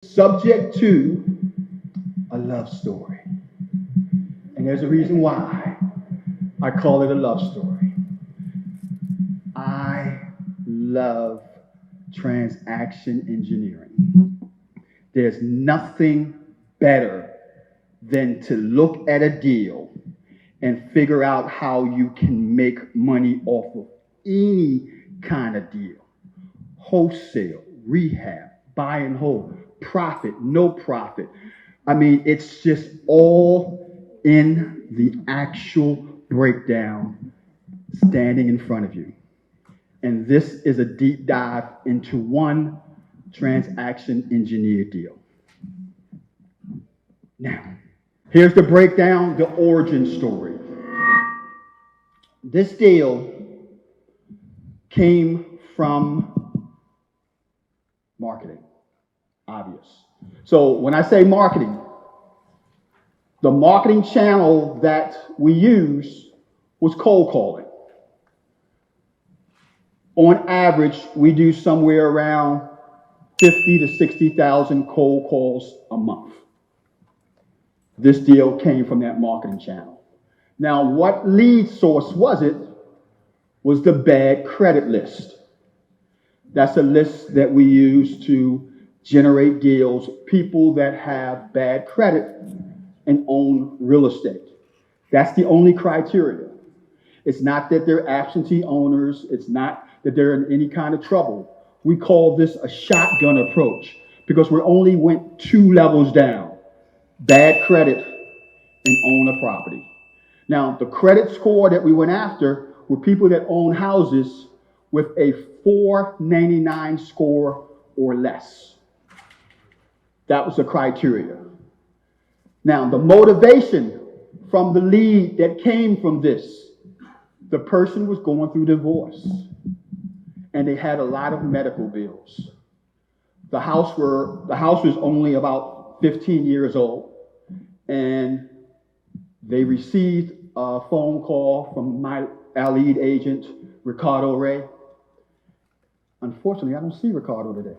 subject to a love story. And there's a reason why I call it a love story. I love transaction engineering. There's nothing better than to look at a deal and figure out how you can make money off of any kind of deal. Wholesale, rehab, buy and hold, profit, no profit. I mean, it's just all in the actual breakdown standing in front of you. And this is a deep dive into one transaction engineer deal. Now, here's the breakdown, the origin story. This deal came from marketing, obvious. So when I say marketing, the marketing channel that we used was cold calling. On average, we do somewhere around 50 to 60,000 cold calls a month. This deal came from that marketing channel. Now, what lead source was it? Was the bad credit list. That's a list that we use to generate deals, people that have bad credit and own real estate. That's the only criteria. It's not that they're absentee owners. It's not that they're in any kind of trouble. We call this a shotgun approach because we only went 2 levels down: bad credit and own a property. Now, the credit score that we went after were people that own houses with a 499 score or less. That was the criteria. Now, the motivation from the lead that came from this, the person was going through divorce and they had a lot of medical bills. The house was only about 15 years old, and they received a phone call from our lead agent, Ricardo Ray. Unfortunately, I don't see Ricardo today.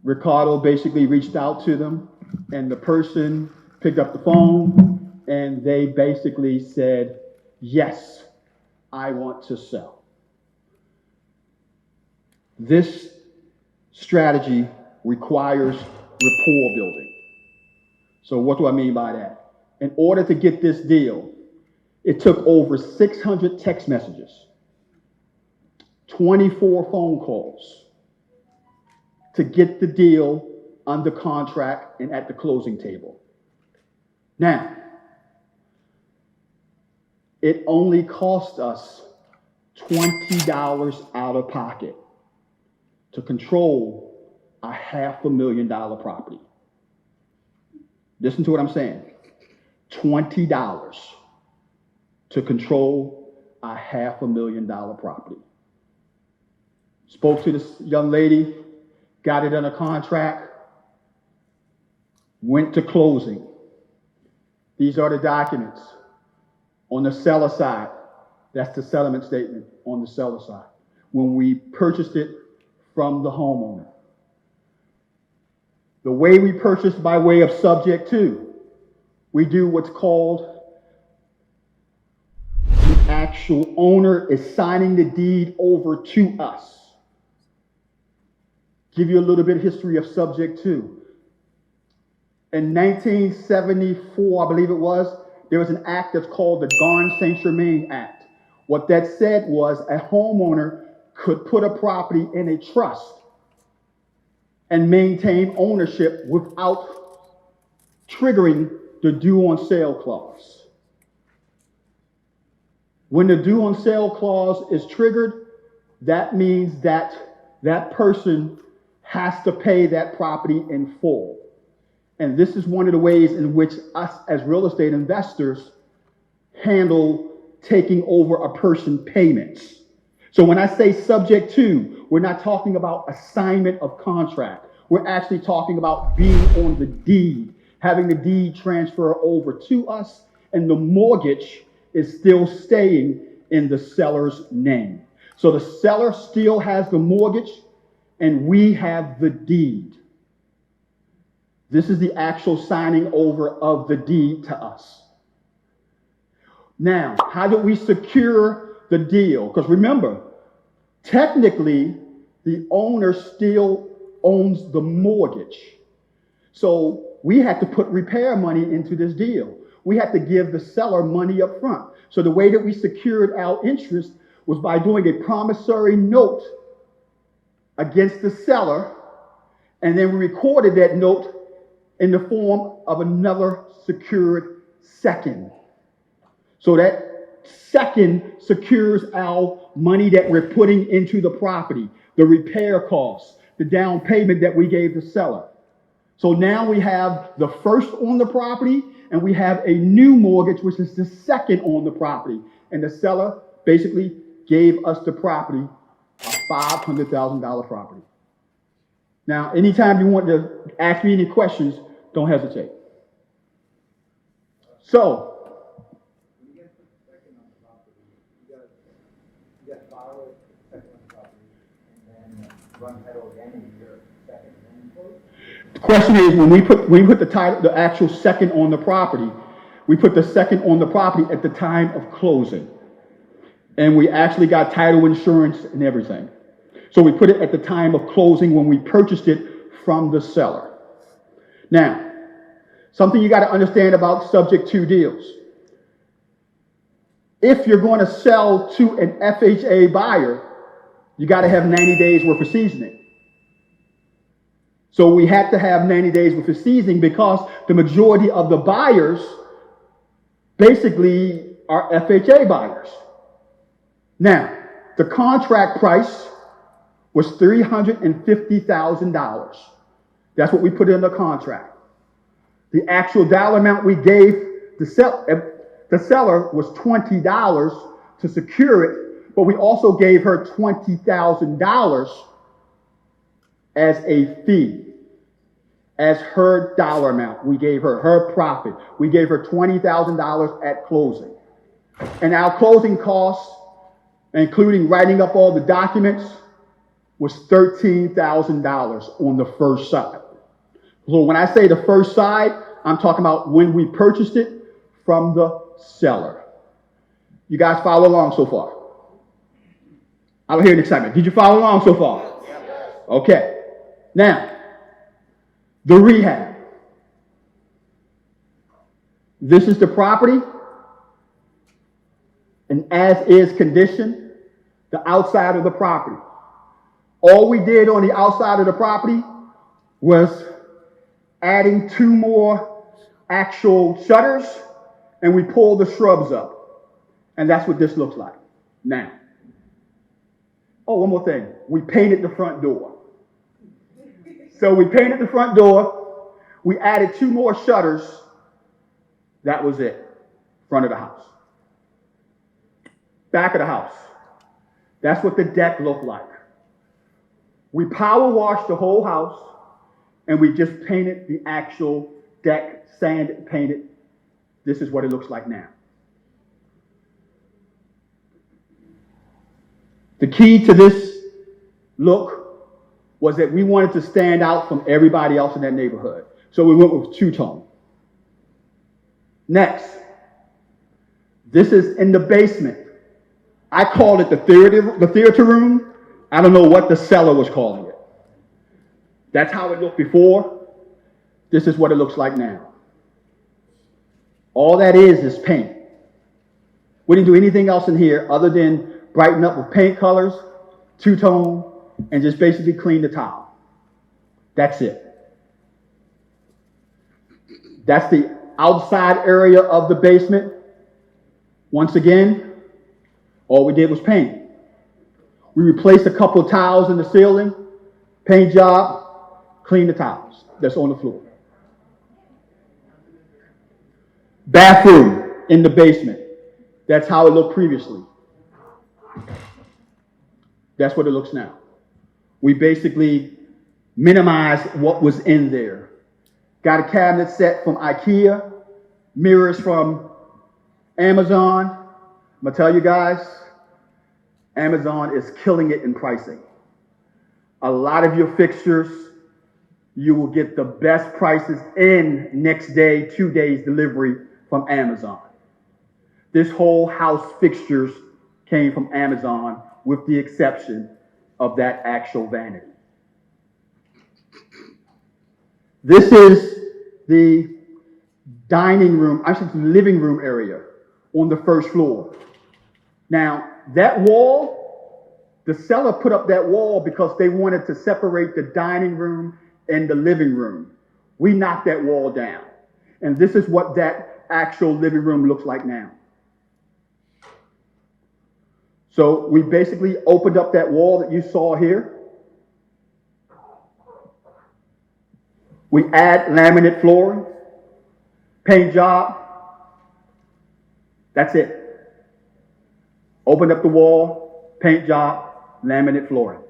Ricardo basically reached out to them, and the person picked up the phone, and they basically said, yes, I want to sell. This strategy requires rapport building. So what do I mean by that? In order to get this deal, it took over 600 text messages, 24 phone calls to get the deal under contract and at the closing table. Now, it only cost us $20 out of pocket to control a $500,000 property. Listen to what I'm saying. $20 to control a $500,000 property. Spoke to this young lady, got it under contract, went to closing. These are the documents. On the seller side, that's the settlement statement on the seller side. When we purchased it from the homeowner. The way we purchase by way of subject to, we do what's called the actual owner is signing the deed over to us. Give you a little bit of history of subject to. In 1974, I believe it was, there was an act that's called the Garn-Saint-Germain Act. What that said was a homeowner could put a property in a trust and maintain ownership without triggering the due on sale clause. When the due on sale clause is triggered, that means that that person has to pay that property in full. And this is one of the ways in which us as real estate investors handle taking over a person's payments. So when I say subject to, we're not talking about assignment of contract. We're actually talking about being on the deed, having the deed transfer over to us, and the mortgage is still staying in the seller's name. So the seller still has the mortgage, and we have the deed. This is the actual signing over of the deed to us. Now, how do we secure the deal? Because remember, technically, the owner still owns the mortgage. So we had to put repair money into this deal. We had to give the seller money up front. So the way that we secured our interest was by doing a promissory note against the seller, and then we recorded that note in the form of another secured second. So that second secures our money that we're putting into the property, the repair costs, the down payment that we gave the seller. So now we have the first on the property, and we have a new mortgage, which is the second on the property. And the seller basically gave us the property, a $500,000 property. Now, anytime you want to ask me any questions, don't hesitate. So, when you get the second on the property, you got file a second on the property, and then run title again, and you're second, and then close. the question is, when we put the title, the actual second on the property, we put the second on the property at the time of closing. And we actually got title insurance and everything. So we put it at the time of closing when we purchased it from the seller. Now, something you got to understand about subject to deals. If you're going to sell to an FHA buyer, you got to have 90 days worth of seasoning. So we had to have 90 days worth of seasoning because the majority of the buyers basically are FHA buyers. Now, the contract price was $350,000. That's what we put in the contract. The actual dollar amount we gave the seller was $20 to secure it, but we also gave her $20,000 as a fee, as her dollar amount. We gave her her profit. We gave her $20,000 at closing. And our closing costs, including writing up all the documents, was $13,000 on the first side. So when I say the first side, I'm talking about when we purchased it from the seller. You guys follow along so far? I don't hear an excitement. Did you follow along so far? Okay. Now, the rehab. This is the property, an as-is condition, the outside of the property. All we did on the outside of the property was adding 2 more actual shutters, and we pulled the shrubs up. And that's what this looks like now. Oh, one more thing. We painted the front door. So we painted the front door. We added 2 more shutters. That was it. Front of the house. Back of the house. That's what the deck looked like. We power washed the whole house, and we just painted the actual deck, sanded, painted. This is what it looks like now. The key to this look was that we wanted to stand out from everybody else in that neighborhood. So we went with two-tone. Next, this is in the basement. I called it the theater room. I don't know what the seller was calling it. That's how it looked before. This is what it looks like now. All that is paint. We didn't do anything else in here other than brighten up with paint colors, two-tone, and just basically clean the tile. That's it. That's the outside area of the basement. Once again, all we did was paint. We replaced a couple of tiles in the ceiling, paint job, clean the tiles that's on the floor. Bathroom in the basement. That's how it looked previously. That's what it looks now. We basically minimized what was in there. Got a cabinet set from IKEA, mirrors from Amazon. I'm going to tell you guys, Amazon is killing it in pricing. A lot of your fixtures, you will get the best prices in next day, 2 days delivery from Amazon. This whole house fixtures came from Amazon with the exception of that actual vanity. This is the dining room, actually the living room area on the first floor. Now, that wall, the seller put up that wall because they wanted to separate the dining room and the living room. We knocked that wall down. And this is what that actual living room looks like now. So we basically opened up that wall that you saw here. We add laminate flooring, paint job. That's it. Open up the wall, paint job, laminate flooring.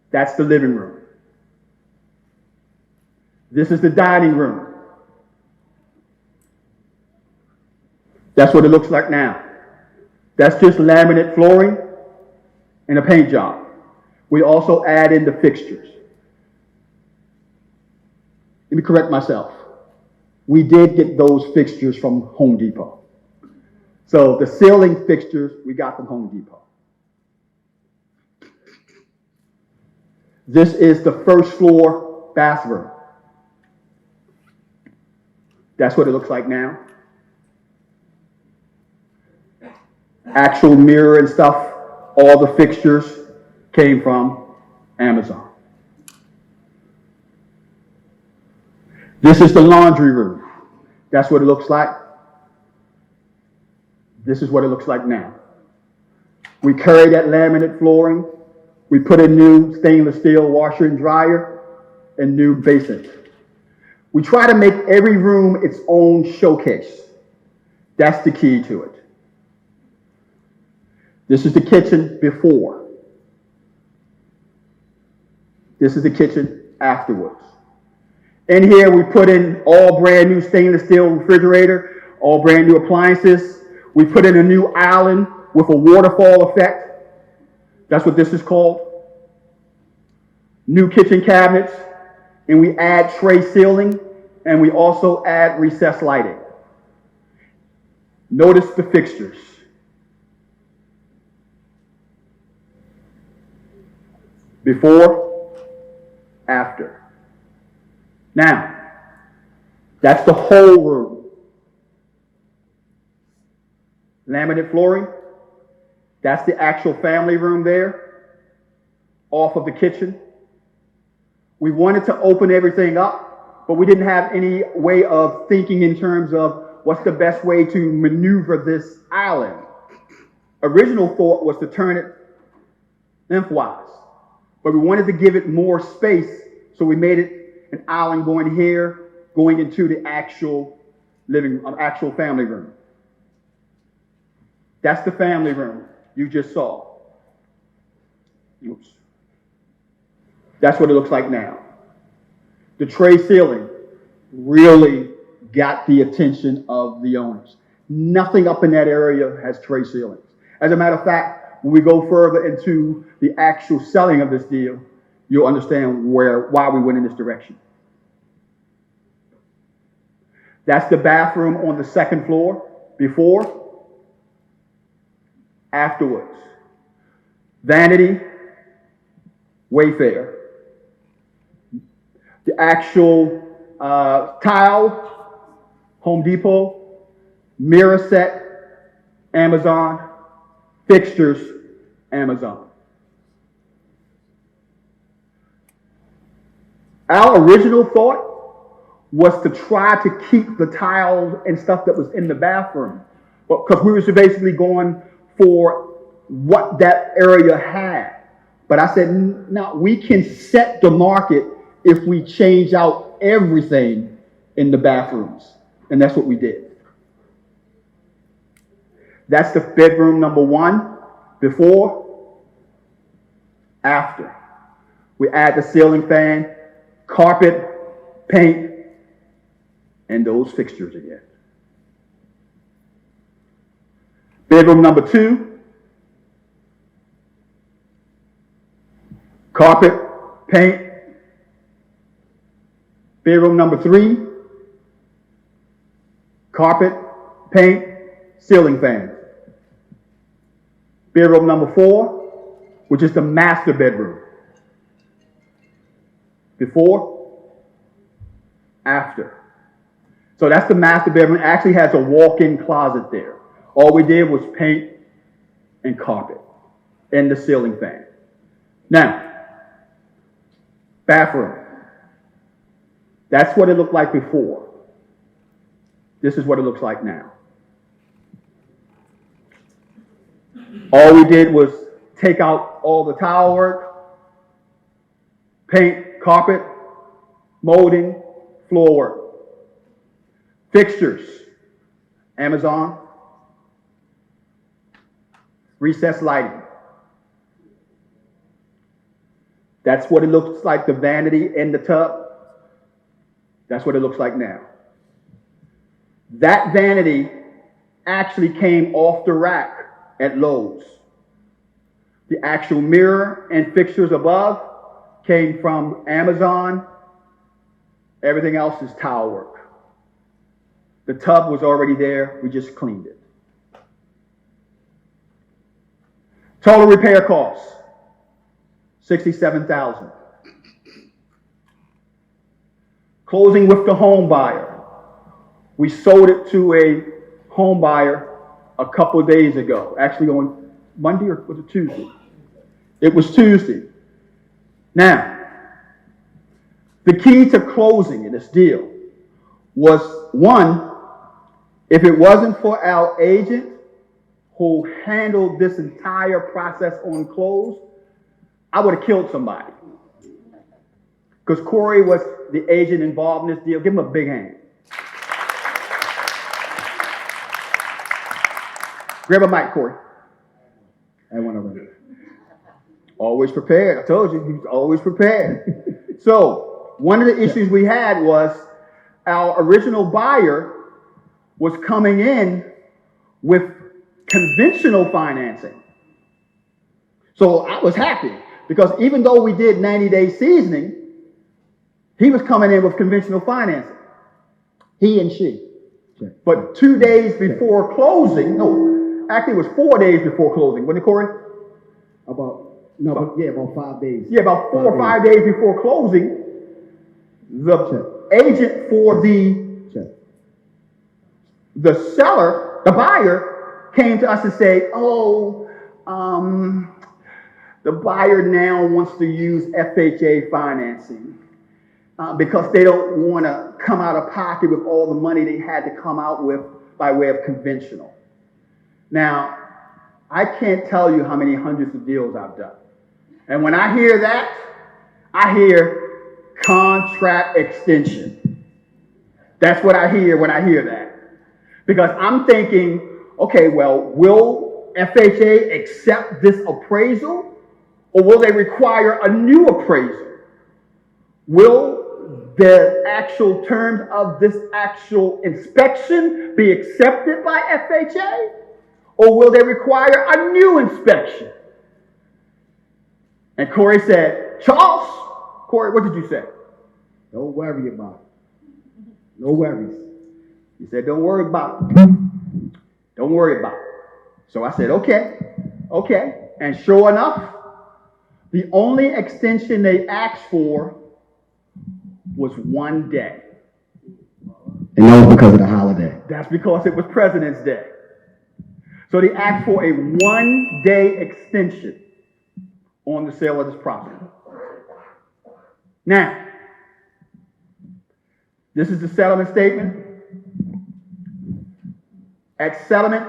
That's the living room. This is the dining room. That's what it looks like now. That's just laminate flooring and a paint job. We also add in the fixtures. Let me correct myself. We did get those fixtures from Home Depot. So the ceiling fixtures we got from Home Depot. This is the first floor bathroom. That's what it looks like now. Actual mirror and stuff, all the fixtures came from Amazon. This is the laundry room. That's what it looks like. This is what it looks like now. We carry that laminate flooring. We put in new stainless steel washer and dryer and new basins. We try to make every room its own showcase. That's the key to it. This is the kitchen before. This is the kitchen afterwards. In here, we put in all brand new stainless steel refrigerator, all brand new appliances. We put in a new island with a waterfall effect. That's what this is called. New kitchen cabinets, and we add tray ceiling, and we also add recessed lighting. Notice the fixtures. Before, after. Now, that's the whole room. Laminate flooring. That's the actual family room there, off of the kitchen. We wanted to open everything up, but we didn't have any way of thinking in terms of what's the best way to maneuver this island. Original thought was to turn it lengthwise, but we wanted to give it more space, so we made it an island going here, going into the actual actual family room. That's the family room you just saw. Oops. That's what it looks like now. The tray ceiling really got the attention of the owners. Nothing up in that area has tray ceilings. As a matter of fact, when we go further into the actual selling of this deal, you'll understand why we went in this direction. That's the bathroom on the second floor, before, afterwards. Vanity, Wayfair. The actual tile, Home Depot. Mirror set, Amazon. Fixtures, Amazon. Our original thought was to try to keep the tiles and stuff that was in the bathroom, because we were basically going for what that area had. But I said, no, we can set the market if we change out everything in the bathrooms. And that's what we did. That's the bedroom number one, before, after. We add the ceiling fan, carpet, paint, and those fixtures again. Bedroom number two, carpet, paint, Bedroom number 3, carpet, paint, ceiling fan. Bedroom number 4, which is the master bedroom. Before, after. So that's the master bedroom. It actually has a walk-in closet there. All we did was paint and carpet and the ceiling fan. Now, bathroom. That's what it looked like before. This is what it looks like now. All we did was take out all the tile work, paint, carpet, molding, floor work. Fixtures, Amazon. Recessed lighting. That's what it looks like, the vanity in the tub. That's what it looks like now. That vanity actually came off the rack at Lowe's. The actual mirror and fixtures above came from Amazon. Everything else is tile work. The tub was already there. We just cleaned it. Total repair costs, $67,000. Closing with the home buyer. We sold it to a home buyer a couple of days ago. Actually on Monday or was it Tuesday? It was Tuesday. Now, the key to closing in this deal was, one, if it wasn't for our agent who handled this entire process on close, I would have killed somebody. Because Corey was the agent involved in this deal. Give him a big hand. Grab a mic, Corey. I want to. Always prepared. I told you, he was always prepared. So, one of the issues we had was our original buyer was coming in with conventional financing. So I was happy because even though we did 90-day seasoning, he was coming in with conventional financing. He and she. But 2 days before closing, no, actually it was 4 days before closing, wasn't it, Corey? About 5 days. Yeah, about 4 or 5 days before closing, the agent for the seller, the buyer, came to us and say, the buyer now wants to use FHA financing because they don't want to come out of pocket with all the money they had to come out with by way of conventional. Now, I can't tell you how many hundreds of deals I've done. And when I hear that, I hear contract extension. That's what I hear when I hear that. Because I'm thinking, okay, well, will FHA accept this appraisal? Or will they require a new appraisal? Will the actual terms of this actual inspection be accepted by FHA? Or will they require a new inspection? And Corey said, Charles, Corey, what did you say? Don't worry about it. No worries. He said, don't worry about it. Don't worry about it. So I said, okay. And sure enough, the only extension they asked for was 1 day. And that was because of the holiday. That's because it was President's Day. So they asked for a 1 day extension on the sale of this property. Now, this is the settlement statement. At settlement,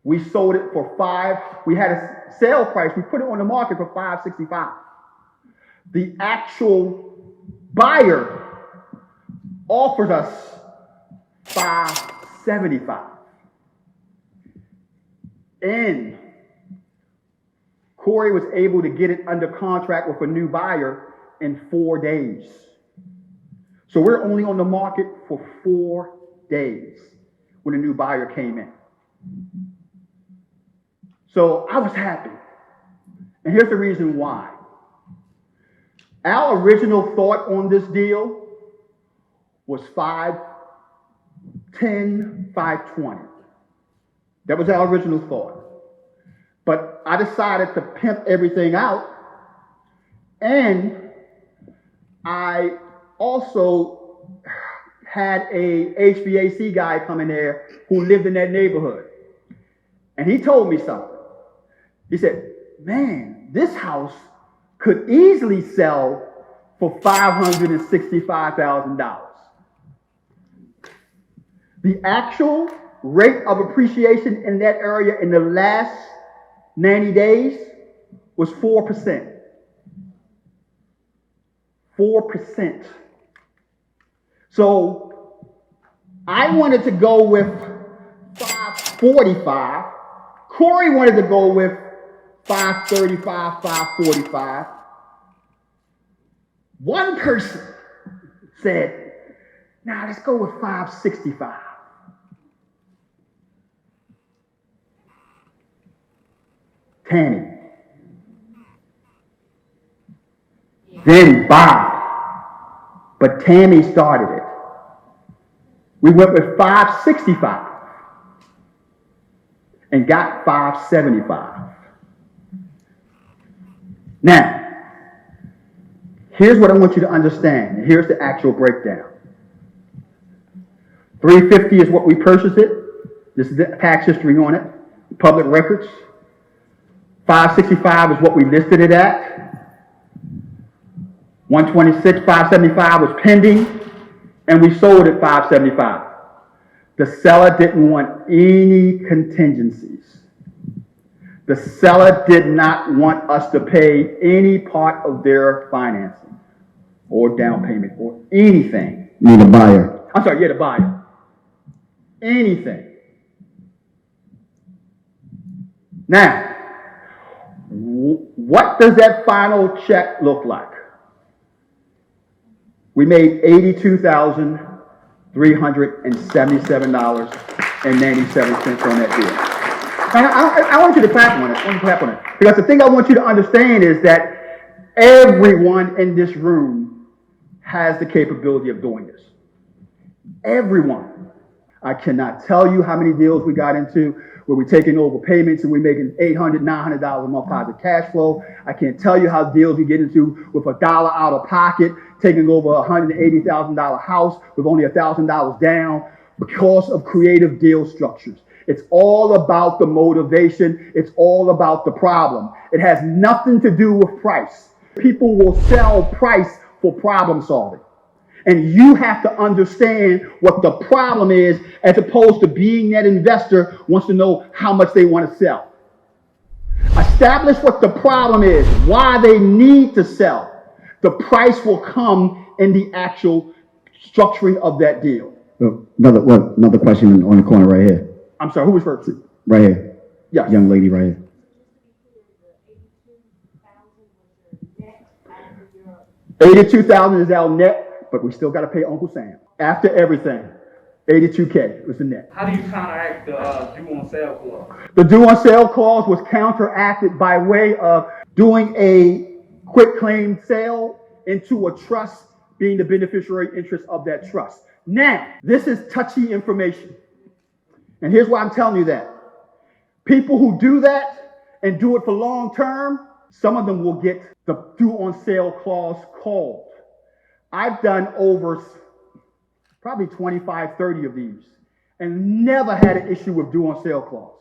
we sold it for we had a sale price, we put it on the market for $565. The actual buyer offers us $575. And Corey was able to get it under contract with a new buyer in 4 days. So we're only on the market for 4 days when a new buyer came in. So I was happy. And here's the reason why. Our original thought on this deal was 510, 520. That was our original thought. But I decided to pimp everything out, and I also had a HVAC guy come in there who lived in that neighborhood. And he told me something. He said, man, this house could easily sell for $565,000. The actual rate of appreciation in that area in the last 90 days was 4%. 4%. So I wanted to go with 545. Corey wanted to go with 535, 545. One person said, nah, let's go with 565. Tammy. Then Bob. But Tammy started it. We went with 565 and got 575. Now, here's what I want you to understand. And here's the actual breakdown. 350 is what we purchased it. This is the tax history on it. Public records. 565 is what we listed it at. 126, 575 was pending, and we sold at 575. The seller didn't want any contingencies. The seller did not want us to pay any part of their financing or down payment or anything. You mean the buyer? I'm sorry, yeah, the buyer. Anything. Now, what does that final check look like? We made $82,377.97 on that deal. And I want you to clap on it. Because the thing I want you to understand is that everyone in this room has the capability of doing this. Everyone. I cannot tell you how many deals we got into where we're taking over payments and we're making $800, $900 a month positive cash flow. I can't tell you how deals we get into with $1 out of pocket, taking over a $180,000 house with only $1,000 down because of creative deal structures. It's all about the motivation. It's all about the problem. It has nothing to do with price. People will sell price for problem solving. And you have to understand what the problem is as opposed to being that investor wants to know how much they want to sell. Establish what the problem is, why they need to sell. The price will come in the actual structuring of that deal. Another question on the corner right here. I'm sorry, who was first? Right here. Yes. Young lady right here. $82,000 is our net. But we still got to pay Uncle Sam. After everything, $82K was the net. How do you counteract the due on sale clause? The due on sale clause was counteracted by way of doing a quick claim sale into a trust, being the beneficiary interest of that trust. Now, this is touchy information. And here's why I'm telling you that. People who do that and do it for long term, some of them will get the due on sale clause called. I've done over probably 25, 30 of these and never had an issue with due on sale clause.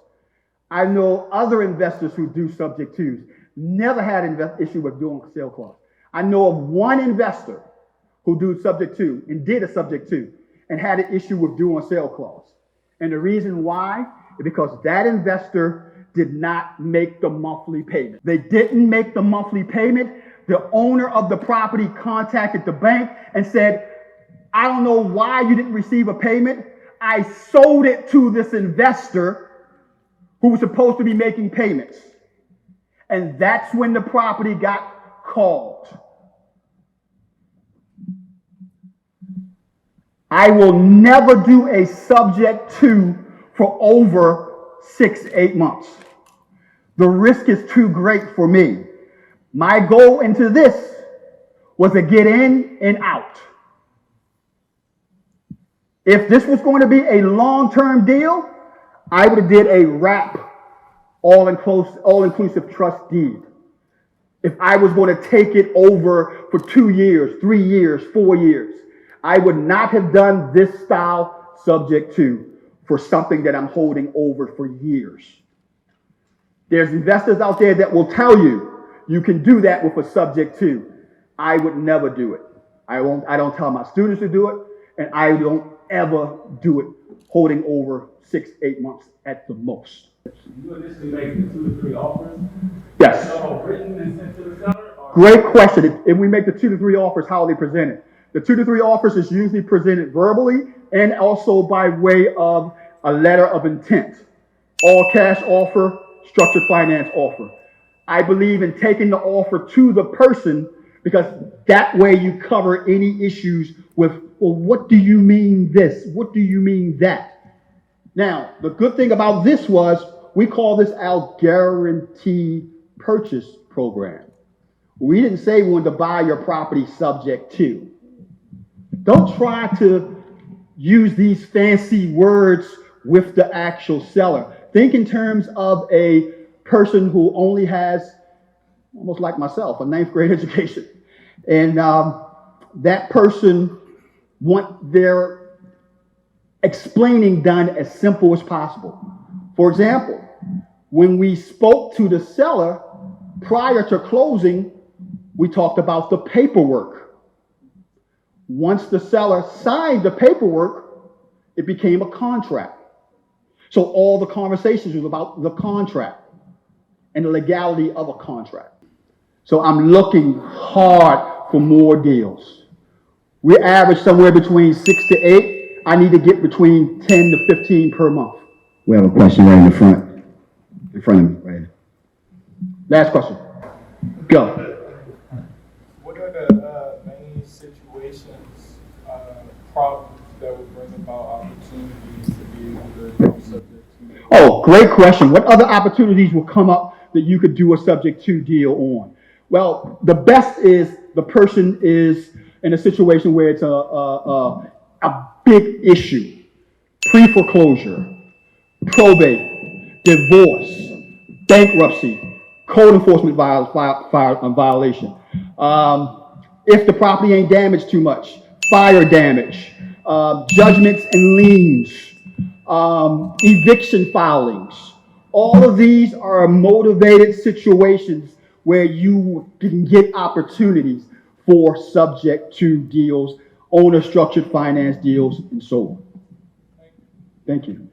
I know other investors who do subject twos, never had an issue with due on sale clause. I know of one investor who did subject to and did a subject to and had an issue with due on sale clause. And the reason why is because that investor did not make the monthly payment. They didn't make the monthly payment. The owner of the property contacted the bank and said, I don't know why you didn't receive a payment. I sold it to this investor who was supposed to be making payments. And that's when the property got called. I will never do a subject to for over 6-8 months. The risk is too great for me. My goal into this was a get in and out. If this was going to be a long-term deal, I would have did a wrap all-inclusive trust deed. If I was going to take it over for 2 years, 3 years, 4 years, I would not have done this style subject to for something that I'm holding over for years. There's investors out there that will tell you you can do that with a subject to. I would never do it. I don't tell my students to do it, and I don't ever do it holding over 6-8 months at the most. You initially make the 2 to 3 offers? Yes. So written and sent to the seller? Or? Great question. If we make the 2 to 3 offers, how are they presented? The 2 to 3 offers is usually presented verbally and also by way of a letter of intent. All cash offer, structured finance offer. I believe in taking the offer to the person because that way you cover any issues with, well, what do you mean this? What do you mean that? Now, the good thing about this was we call this our guarantee purchase program. We didn't say we wanted to buy your property subject to. Don't try to use these fancy words with the actual seller. Think in terms of a person who only has, almost like myself, a 9th grade education. And that person want their explaining done as simple as possible. For example, when we spoke to the seller prior to closing, we talked about the paperwork. Once the seller signed the paperwork, it became a contract. So all the conversations was about the contract and the legality of a contract. So I'm looking hard for more deals. We average somewhere between 6 to 8. I need to get between 10 to 15 per month. We have a question right in the front. In front of me, right here. Last question. Go. What are the main situations, problems that would bring about opportunities to be able to do subject to? Oh, great question. What other opportunities will come up that you could do a subject to deal on? Well, the best is the person is in a situation where it's a big issue. Pre-foreclosure, probate, divorce, bankruptcy, code enforcement violation. If the property ain't damaged too much, fire damage, judgments and liens, eviction filings. All of these are motivated situations where you can get opportunities for subject to deals, owner structured finance deals, and so on. Thank you.